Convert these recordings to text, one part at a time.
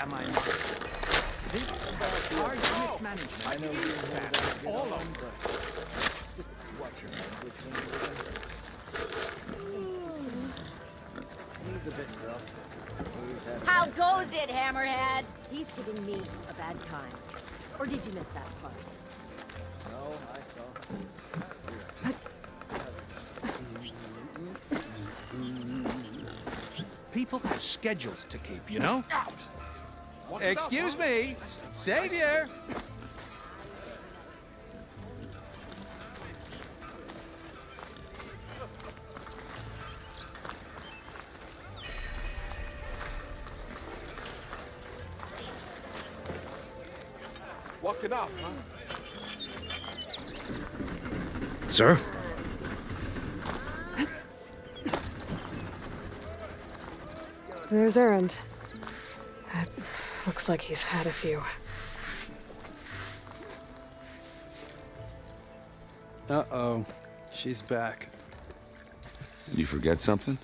am I not? This hard mismanagement. I know you all of them. Just watch your language when you're He's a bit rough. How goes it, Hammerhead? He's giving me a bad time. Or did you miss that part? No, I saw. People have schedules to keep, you know? Excuse me, Savior! Walking off, huh? Sir? There's Erend. Looks like he's had a few. Uh-oh. She's back. You forget something?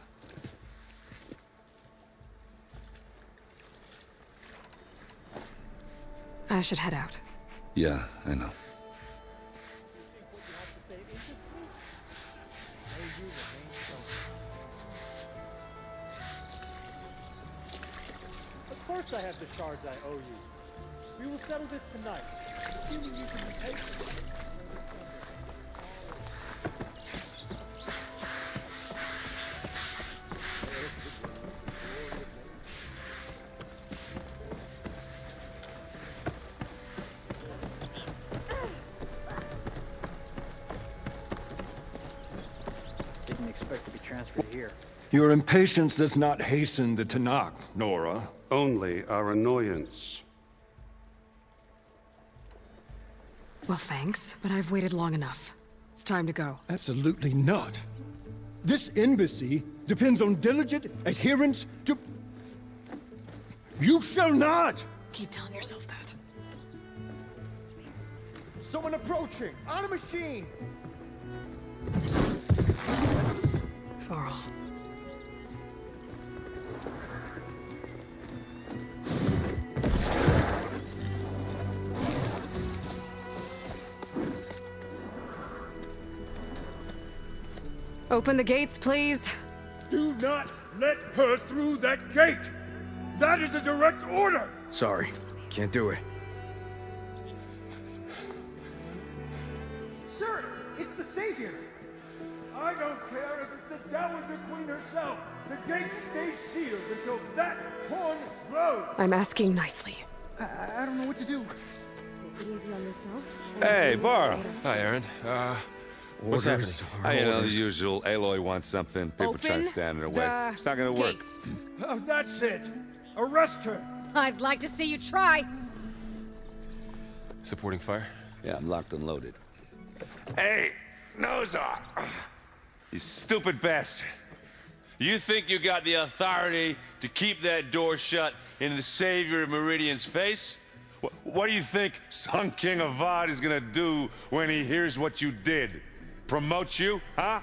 I should head out. Yeah, I know. Of course I have the shards I owe you. We will settle this tonight. Assuming you can be patient. Didn't expect to be transferred here. Your impatience does not hasten the Tanakh, Nora. Only our annoyance. Well, thanks, but I've waited long enough. It's time to go. Absolutely not. This embassy depends on diligent adherence to... You shall not! Keep telling yourself that. Someone approaching! On a machine! Varl. Open the gates, please. Do not let her through that gate! That is a direct order! Sorry. Can't do it. Sir, it's the Savior! I don't care if it's the Dowager Queen herself! The gate stays sealed until that horn blows! I'm asking nicely. I don't know what to do. Take it easy on yourself. Hey, Varl. Hi, Aaron. What's happening? You know, the usual. Aloy wants something. People try to Open stand in her way. the It's not gonna work. gates. That's it! Arrest her! I'd like to see you try. Supporting fire? Yeah, I'm locked and loaded. Hey, nose off! You stupid bastard. You think you got the authority to keep that door shut in the Savior of Meridian's face? What do you think Sun King Avad is gonna do when he hears what you did? Promote you, huh?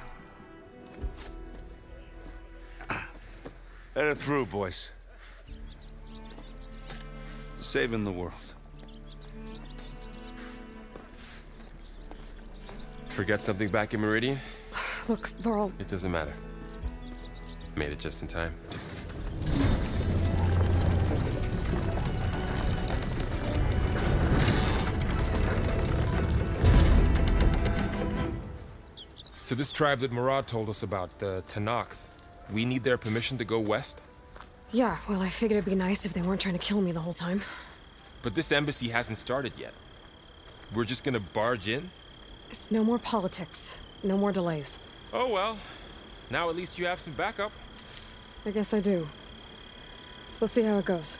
Let her through, boys. Saving the world. Forget something back in Meridian? Look, Varl, It doesn't matter. Made it just in time. So this tribe that Murad told us about, the Tanakh, we need their permission to go west? yeah, well, I figured it'd be nice if they weren't trying to kill me the whole time. But this embassy hasn't started yet. We're just gonna barge in? It's no more politics. No more delays. Oh well. Now at least you have some backup. I guess I do. We'll see how it goes.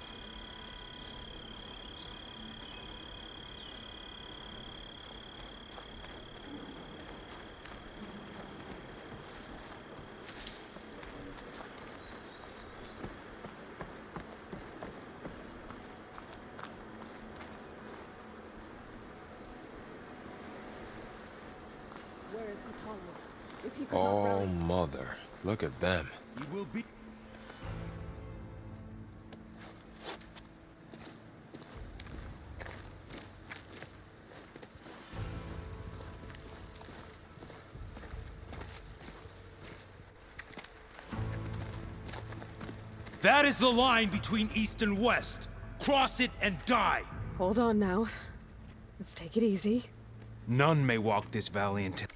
Oh, mother. Look at them. You will be... That is the line between East and West. Cross it and die. Hold on now. Let's take it easy. None may walk this valley until...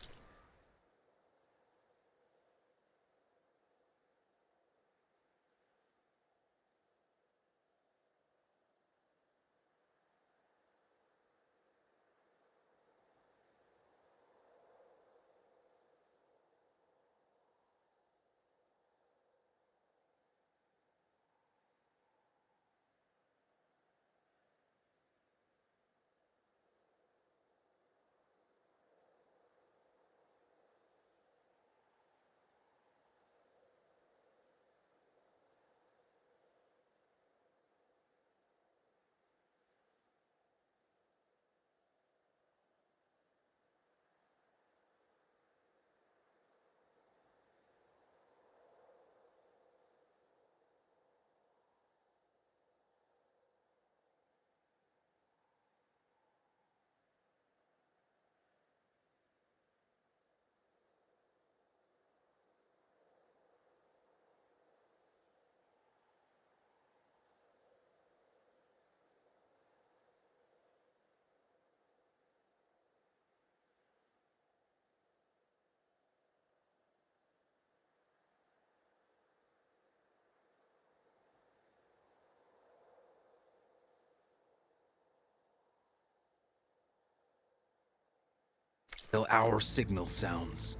till our signal sounds.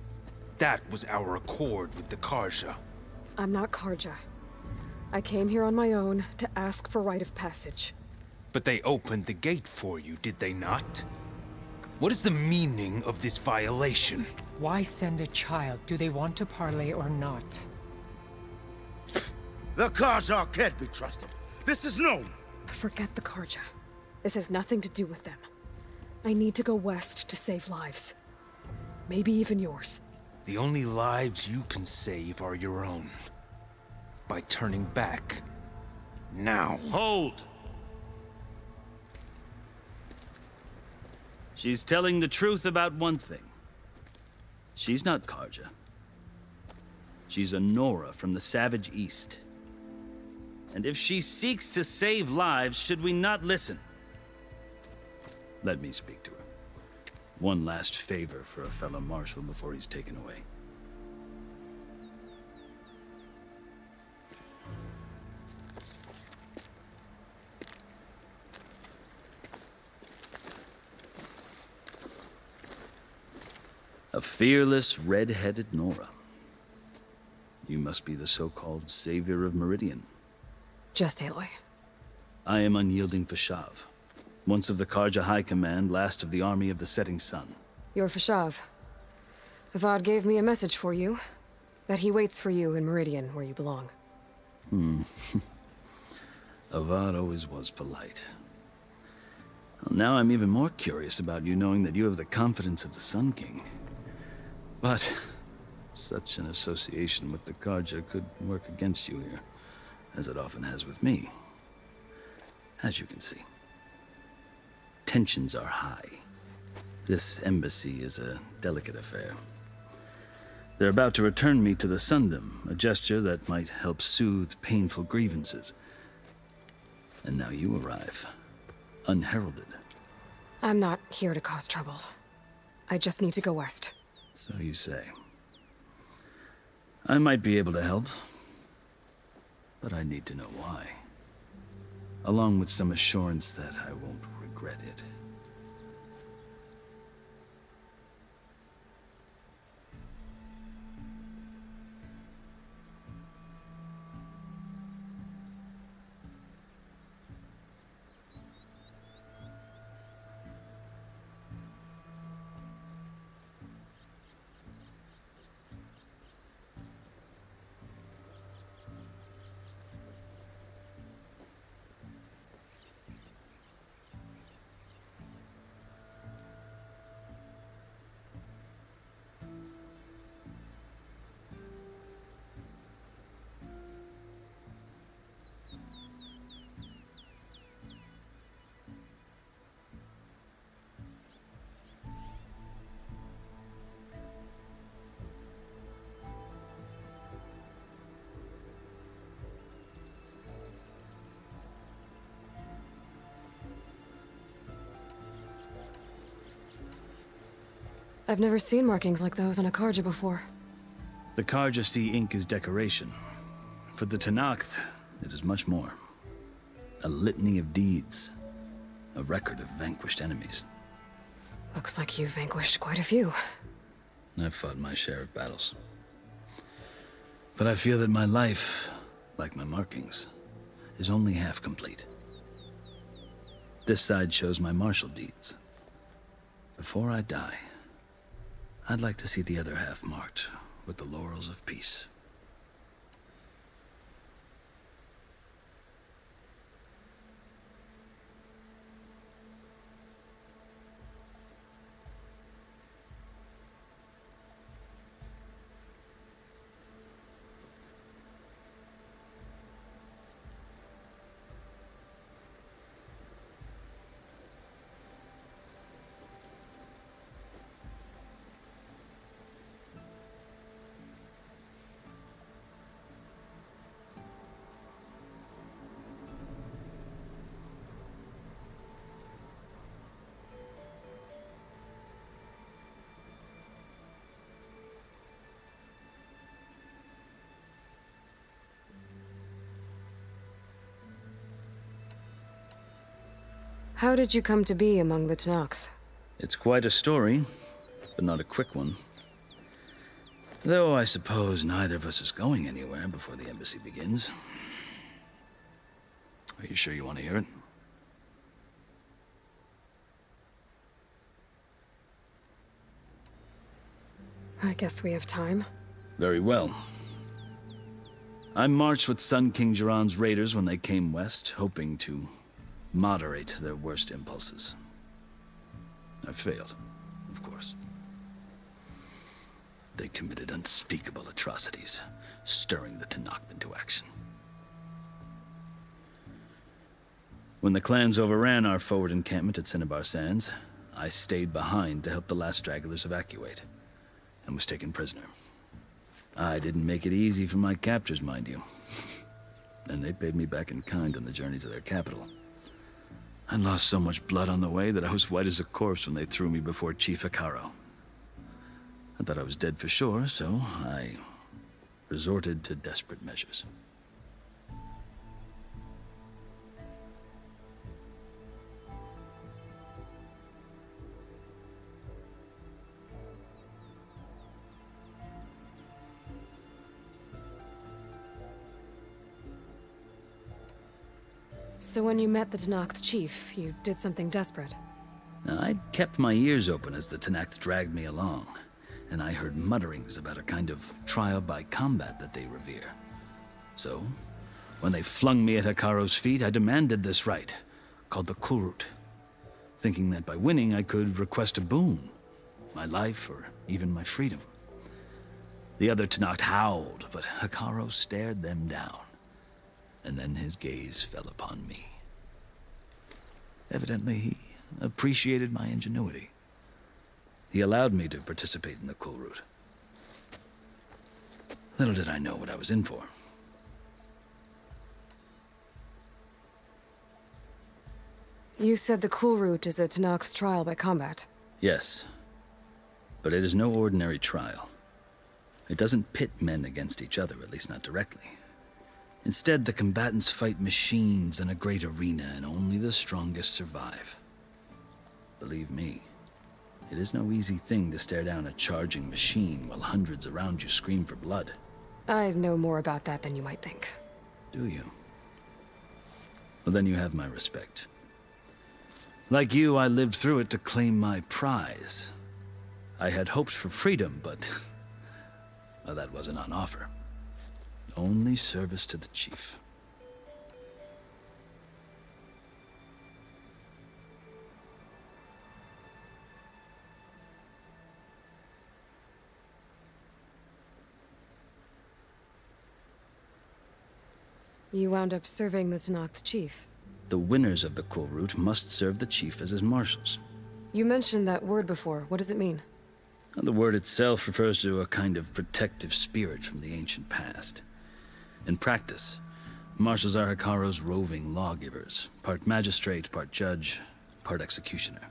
That was our accord with the Carja. I'm not Karja. I came here on my own to ask for rite of passage. But they opened the gate for you, did they not? What is the meaning of this violation? Why send a child? Do they want to parley or not? The Carja can't be trusted. This is known. Forget the Karja. This has nothing to do with them. I need to go west to save lives. Maybe even yours. The only lives you can save are your own. By turning back. Now. Hold! She's telling the truth about one thing. She's not Carja. She's a Nora from the Savage East. And if she seeks to save lives, should we not listen? Let me speak to her. One last favor for a fellow marshal before he's taken away. A fearless, red-headed Nora. You must be the so-called savior of Meridian. Just Aloy. I am Unyielding Fashav. Once of the Carja High Command, last of the army of the Setting Sun. You're Fashav. Avad gave me a message for you. That he waits for you in Meridian, where you belong. Avad always was polite. Well, now I'm even more curious about you knowing that you have the confidence of the Sun King. But such an association with the Carja could work against you here, as it often has with me. As you can see. Tensions are high. This embassy is a delicate affair. They're about to return me to the Sundom, a gesture that might help soothe painful grievances. And now you arrive, unheralded. I'm not here to cause trouble. I just need to go west. So you say. I might be able to help, but I need to know why. Along with some assurance that I won't regret it. I've never seen markings like those on a Karja before. The Karja see ink as decoration. For the Tenakth, it is much more. A litany of deeds. A record of vanquished enemies. Looks like you've vanquished quite a few. I've fought my share of battles. But I feel that my life, like my markings, is only half complete. This side shows my martial deeds. Before I die, I'd like to see the other half marked with the laurels of peace. How did you come to be among the Tenakth? It's quite a story, but not a quick one. Though I suppose neither of us is going anywhere before the embassy begins. Are you sure you want to hear it? I guess we have time. Very well. I marched with Sun King Jiran's raiders when they came west, hoping to moderate their worst impulses. I failed, of course. They committed unspeakable atrocities, stirring the Tenakth into action. When the clans overran our forward encampment at Cinnabar Sands, I stayed behind to help the last stragglers evacuate, and was taken prisoner. I didn't make it easy for my captors, mind you. And they paid me back in kind on the journey to their capital. I lost so much blood on the way that I was white as a corpse when they threw me before Chief Hekarro. I thought I was dead for sure, so I resorted to desperate measures. So when you met the Tenakth chief, you did something desperate? I'd kept my ears open as the Tenakth dragged me along, and I heard mutterings about a kind of trial by combat that they revere. So, when they flung me at Hekarro's feet, I demanded this right, called the Kulrut, thinking that by winning I could request a boon, my life or even my freedom. The other Tenakth howled, but Hekarro stared them down, and then his gaze fell upon me. Evidently, he appreciated my ingenuity. He allowed me to participate in the Kulrut. Little did I know what I was in for. You said the Kulrut is a Tenakth trial by combat. Yes, but it is no ordinary trial. It doesn't pit men against each other, at least not directly. Instead, the combatants fight machines in a great arena, and only the strongest survive. Believe me, it is no easy thing to stare down a charging machine while hundreds around you scream for blood. I know more about that than you might think. Do you? Well, then you have my respect. Like you, I lived through it to claim my prize. I had hoped for freedom, but well, that wasn't on offer. Only service to the chief. You wound up serving the Tenakth chief. The winners of the Kulrut must serve the chief as his marshals. You mentioned that word before. What does it mean? The word itself refers to a kind of protective spirit from the ancient past. In practice, marshals are Hekarro's roving lawgivers, part magistrate, part judge, part executioner.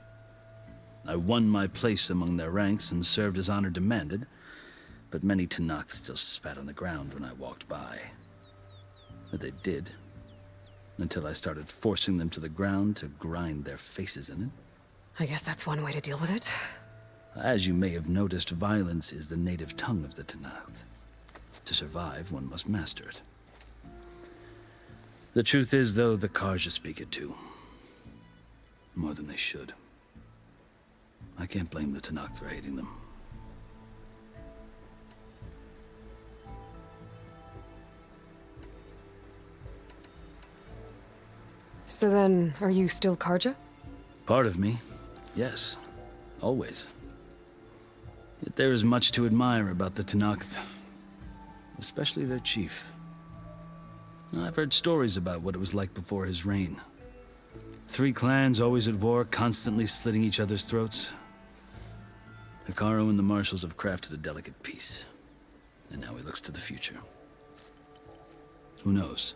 I won my place among their ranks and served as honor demanded, but many Tenakth still spat on the ground when I walked by. But they did, until I started forcing them to the ground to grind their faces in it. I guess that's one way to deal with it. As you may have noticed, violence is the native tongue of the Tenakth. To survive, one must master it. The truth is, though, the Carja speak it too. More than they should. I can't blame the Tenakth for hating them. So then, are you still Carja? Part of me, yes. Always. Yet there is much to admire about the Tenakth. Especially their chief. I've heard stories about what it was like before his reign. 3 clans always at war, constantly slitting each other's throats. Hekarro and the Marshals have crafted a delicate peace. And now he looks to the future. Who knows?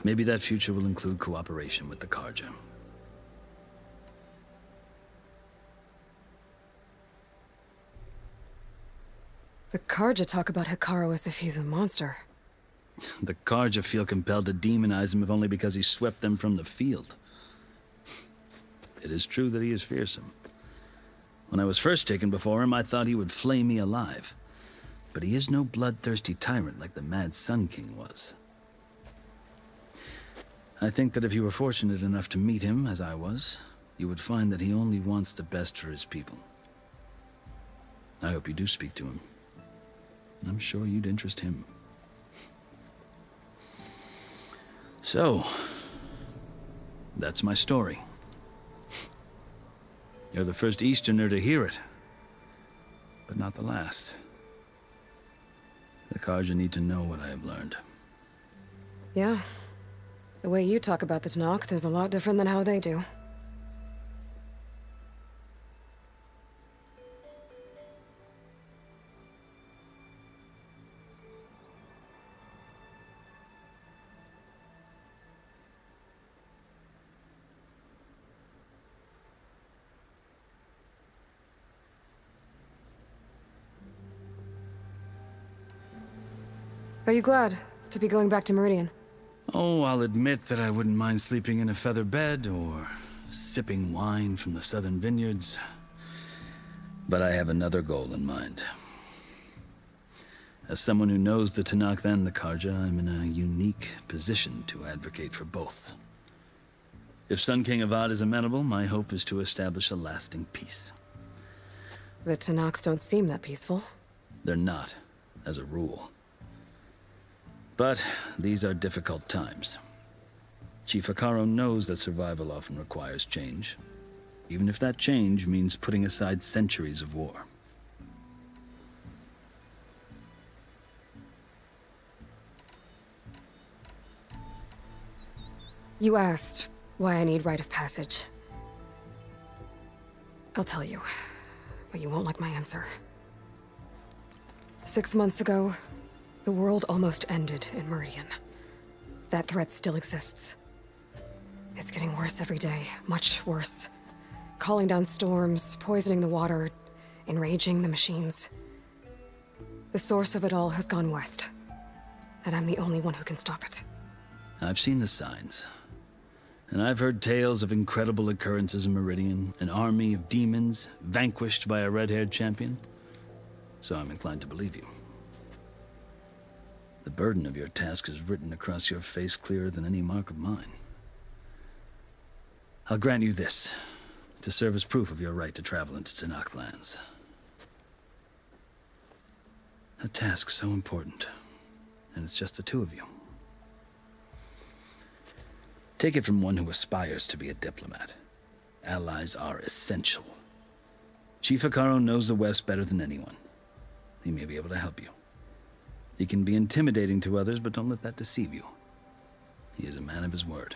Maybe that future will include cooperation with the Carja. The Carja talk about Hekarro as if he's a monster. The Carja feel compelled to demonize him if only because he swept them from the field. It is true that he is fearsome. When I was first taken before him, I thought he would flay me alive. But he is no bloodthirsty tyrant like the Mad Sun King was. I think that if you were fortunate enough to meet him, as I was, you would find that he only wants the best for his people. I hope you do speak to him. I'm sure you'd interest him. So, that's my story. You're the first Easterner to hear it, but not the last. The Carja need to know what I have learned. Yeah. The way you talk about the Tenakth is a lot different than how they do. Are you glad to be going back to Meridian? Oh, I'll admit that I wouldn't mind sleeping in a feather bed or sipping wine from the southern vineyards. But I have another goal in mind. As someone who knows the Tenakth and the Carja, I'm in a unique position to advocate for both. If Sun King Avad is amenable, my hope is to establish a lasting peace. The Tenakth don't seem that peaceful. They're not, as a rule. But these are difficult times. Chief Hekarro knows that survival often requires change, even if that change means putting aside centuries of war. You asked why I need rite of passage. I'll tell you, but you won't like my answer. 6 months ago, the world almost ended in Meridian. That threat still exists. It's getting worse every day, much worse. Calling down storms, poisoning the water, enraging the machines. The source of it all has gone west, and I'm the only one who can stop it. I've seen the signs. And I've heard tales of incredible occurrences in Meridian, an army of demons vanquished by a red-haired champion. So I'm inclined to believe you. The burden of your task is written across your face clearer than any mark of mine. I'll grant you this, to serve as proof of your right to travel into Tenakth lands. A task so important, and it's just the two of you. Take it from one who aspires to be a diplomat. Allies are essential. Chief Hekarro knows the West better than anyone. He may be able to help you. He can be intimidating to others, but don't let that deceive you. He is a man of his word.